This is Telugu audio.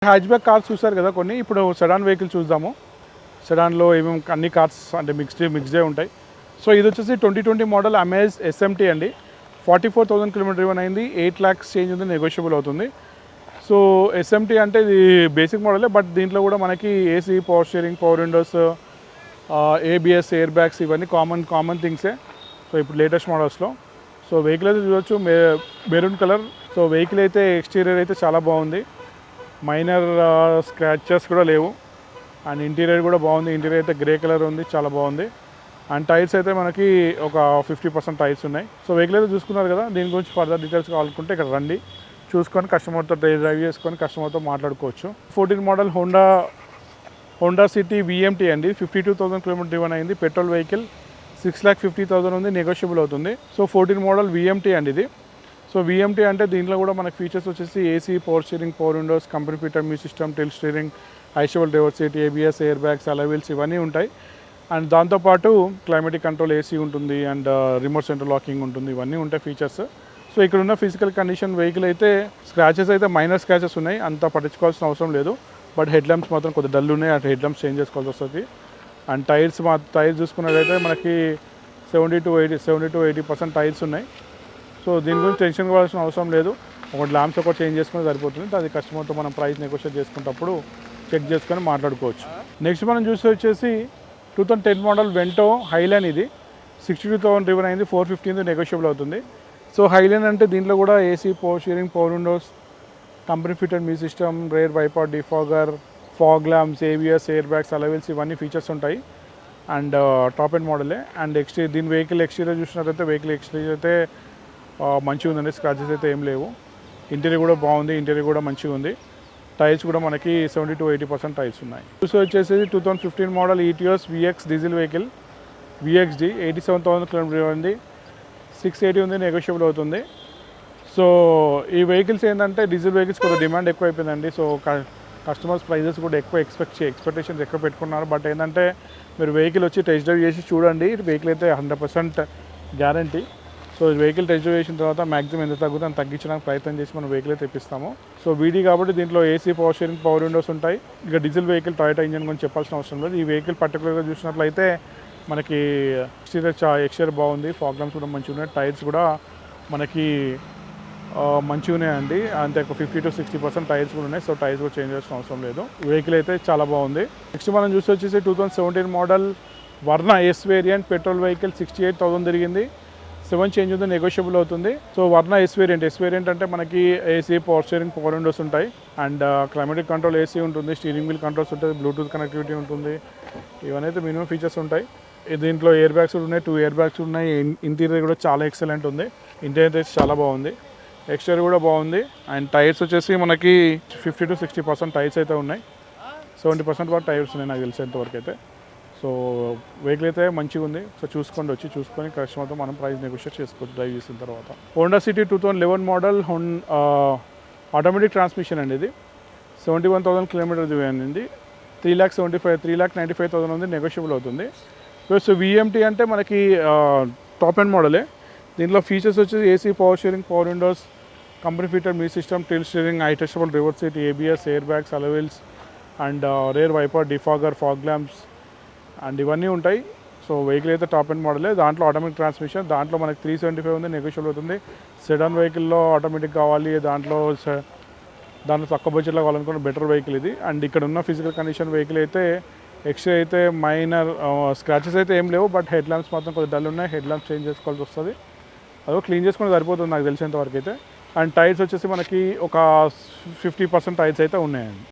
హ్యాచ్‌బ్యాక్ కార్స్ చూసారు కదా కొన్ని. ఇప్పుడు సెడాన్ వెహికల్ చూద్దాము. సెడాన్‌లో ఏమేమి అన్ని కార్స్ అంటే మిక్స్డే ఉంటాయి. సో ఇది వచ్చేసి 2020 మోడల్ అమేజ్ ఎస్ఎంటీ అండి. 44,000 కిలోమీటర్ డ్రివెన్ అయింది. 8 lakhs చేంజ్ ఉంది, నెగోషియబుల్ అవుతుంది. సో ఎస్ఎంటీ అంటే ఇది బేసిక్ మోడలే, బట్ దీంట్లో కూడా మనకి AC, power steering, power Windows, ABS, air bags ఇవన్నీ కామన్ థింగ్సే. సో ఇప్పుడు లేటెస్ట్ మోడల్స్లో. సో వెహికల్ అయితే చూడొచ్చు, మెరూన్ కలర్. సో వెహికల్ అయితే ఎక్స్టీరియర్ అయితే చాలా బాగుంది. మైనర్ స్క్రాచెస్ కూడా లేవు. అండ్ ఇంటీరియర్ కూడా బాగుంది. ఇంటీరియర్ అయితే గ్రే కలర్ ఉంది, చాలా బాగుంది. అండ్ టైర్స్ అయితే మనకి ఒక 50% టైర్స్ ఉన్నాయి. సో వెహికల్ అయితే చూసుకున్నారు కదా. దీని గురించి ఫర్దర్ డీటెయిల్స్ కావాలనుకుంటే ఇక్కడ రండి, చూసుకొని కస్టమర్తో డ్రైవ్ చేసుకొని కస్టమర్తో మాట్లాడుకోవచ్చు. 14 మోడల్ హోండా సిటీ విఎంటీ అండి. 52,000 కిలోమీటర్ డ్రివెన్ అయింది. Petrol vehicle. 6,50,000 ఉంది, నెగోషియబుల్ అవుతుంది. సో 14 మోడల్ విఎంటీ అండి ఇది. సో విఎంటీ అంటే దీంట్లో కూడా మనకి ఫీచర్స్ వచ్చేసి AC, power steering, power windows, company fitted music system, tilt steering, adjustable driver seat, ABS, air bags, alloy wheels ఇవన్నీ ఉంటాయి. అండ్ దాంతోపాటు క్లైమేటిక్ కంట్రోల్ ఏసీ ఉంటుంది, అండ్ రిమోట్ సెంటర్ లాకింగ్ ఉంటుంది. ఇవన్నీ ఉంటాయి ఫీచర్స్. సో ఇక్కడ ఉన్న ఫిజికల్ కండిషన్ వెహికల్ అయితే స్క్రాచెస్ అయితే మైనర్ స్క్రాచెస్ ఉన్నాయి, అంత పట్టించుకోవాల్సిన అవసరం లేదు. బట్ హెడ్ ల్యాంప్స్ మాత్రం కొద్దిగా డల్ ఉన్నాయి, అటు హెడ్ ల్యాంప్స్ చేంజ్ చేసుకోవాల్సి వస్తుంది. అండ్ టైర్స్ చూసుకున్నట్లయితే మనకి 70 to 80% టైర్స్ ఉన్నాయి. సో దీని గురించి టెన్షన్ కావాల్సిన అవసరం లేదు. ఒకటి ల్యాంప్స్ ఒకటి చేంజ్ చేసుకుని సరిపోతుంది. అది కస్టమర్తో మనం ప్రైస్ నెగోషియేట్ చేసుకున్నప్పుడు చెక్ చేసుకొని మాట్లాడుకోవచ్చు. నెక్స్ట్ మనం చూస్తే వచ్చేసి 2010 మోడల్ వెంటో హైలైన్. ఇది 62,000 డ్రివెన్ అయింది. 450 నెగోషియబుల్ అవుతుంది. సో హైలైన్ అంటే దీంట్లో కూడా AC, power steering, power windows, company fitted music system, rear wiper, defogger, fog lamps, ABS, air bags, alloy wheels ఇవన్నీ ఫీచర్స్ ఉంటాయి. అండ్ టాప్ ఎండ్ మోడలే. అండ్ దీని వెహికల్ ఎక్స్టీరియర్ చూసినట్లయితే వెహికల్ ఎక్స్టీరియర్ అయితే మంచిగా ఉందండి. స్క్రాచెస్ అయితే ఏం లేవు. ఇంటీరియర్ కూడా బాగుంది, ఇంటీరియర్ కూడా మంచిగా ఉంది. టైర్స్ కూడా మనకి 70 to 80% టైర్స్ ఉన్నాయి. చూసి వచ్చేసి 2015 model Etios VX diesel vehicle, VXD. 87,000 kilometre ఉంది. 680 ఉంది, నెగోషియబుల్ అవుతుంది. సో ఈ వెహికల్స్ ఏంటంటే డీజిల్ వెహికల్స్ కొంచెం డిమాండ్ ఎక్కువ అయిపోయిందండి. సో కస్టమర్స్ ప్రైజెస్ కూడా ఎక్కువ ఎక్స్పెక్టేషన్స్ ఎక్కువ పెట్టుకున్నారు. బట్ ఏంటంటే మీరు వెహికల్ వచ్చి టెస్ట్ డ్రైవ్ చేసి చూడండి. వెహికల్ అయితే 100% guarantee. So vehicle test drive చేసిన తర్వాత మ్యాక్సిమం ఎంత తగ్గుతుందో అంత తగ్గించడానికి ప్రయత్నం చేసి మనం వెహికల్ అయితే తెప్పిస్తాము. సో వీడీ కాబట్టి దీంట్లో AC, power steering, power Windows ఉంటాయి. ఇక డీజిల్ వెహికల్ టొయోటా ఇంజన్ గురించి చెప్పాల్సిన అవసరం లేదు. ఈ వెహికల్ పర్టికులర్గా చూసినట్లయితే మనకి ఎక్స్టీరియర్ బాగుంది, ఫాగ్ ల్యాంప్స్ కూడా మంచిగా ఉన్నాయి, టైర్స్ కూడా మనకి మంచిగా ఉన్నాయండి. అంతే 50 to 60% టైర్స్ కూడా ఉన్నాయి. సో టైర్స్ కూడా చేంజ్ చేయాల్సిన అవసరం లేదు. వెహికల్ అయితే చాలా బాగుంది. నెక్స్ట్ మనం చూసి వచ్చేసి 2017 model Verna yes variant petrol vehicle. 68,000 తిరిగింది. 7 చేంజ్ ఉంది, నెగోషియబుల్ అవుతుంది. సో వర్నా ఎస్ వేరియంట్ అంటే మనకి AC, power steering, power Windows ఉంటాయి. అండ్ క్లైమేటిక్ కంట్రోల్ ఏసీ ఉంటుంది, స్టీరింగ్ వీల్ కంట్రోల్స్ ఉంటుంది, బ్లూటూత్ కనెక్టివిటీ ఉంటుంది. ఇవన్నీ అయితే మినిమం ఫీచర్స్ ఉంటాయి. దీంట్లో ఎయిర్ బ్యాగ్స్ కూడా ఉన్నాయి, 2 ఎయిర్ బ్యాగ్స్ ఉన్నాయి. ఇంటీరియర్ కూడా చాలా ఎక్సలెంట్ ఉంది. ఇంటీరియర్ అయితే చాలా బాగుంది. ఎక్స్టీరియర్ కూడా బాగుంది. అండ్ టైర్స్ వచ్చేసి మనకి 50 to 60% టైర్స్ అయితే ఉన్నాయి. 70% వరకు టైర్స్ ఉన్నాయి నాకు తెలిసేంత వరకు అయితే. సో వెహికల్ అయితే మంచిగా ఉంది. సో చూసుకొని కస్టమర్తో మనం ప్రైస్ నెగోషియేట్ చేసుకోవచ్చు డ్రైవ్ చేసిన తర్వాత. Honda city 2011 model automatic transmission అండి. ఇది 71,000 కిలోమీటర్ దిగింది. 3,95,000 ఉంది, నెగోషియబుల్ అవుతుంది. సో విఎంటీ అంటే మనకి టాప్ ఎండ్ మోడలే. దీంట్లో ఫీచర్స్ వచ్చేసి AC, power steering, power windows, company fitted music system, tilt steering, adjustable driver seat, ABS, air bags, alloy wheels, and rear wiper, defogger, fog lamps and ఇవన్నీ ఉంటాయి. సో వెహికల్ అయితే టాప్ ఎండ్ మోడలే. దాంట్లో ఆటోమేటిక్ ట్రాన్స్మిషన్. దాంట్లో మనకి 375 ఉంది, నెగోషియబుల్ అవుతుంది. సెడాన్ వెహికల్లో ఆటోమేటిక్ కావాలి, దాంట్లో తక్కువ బడ్జెట్లో కావాలనుకున్న బెటర్ వెహికల్ ఇది. అండ్ ఇక్కడ ఉన్న ఫిజికల్ కండిషన్ వెహికల్ అయితే ఎక్స్ట్రా అయితే మైనర్ స్క్రాచెస్ అయితే ఏం లేవు. బట్ హెడ్ ల్యాంప్స్ మాత్రం కొద్దిగా డల్ ఉన్నాయి. హెడ్ ల్యాంప్స్ చేంజ్ చేసుకోవాల్సి వస్తుంది. అదో క్లీన్ చేసుకుని సరిపోతుంది నాకు తెలిసినంత వరకు అయితే. అండ్ టైర్స్ వచ్చేసి మనకి ఒక 50% టైర్స్ అయితే ఉన్నాయండి.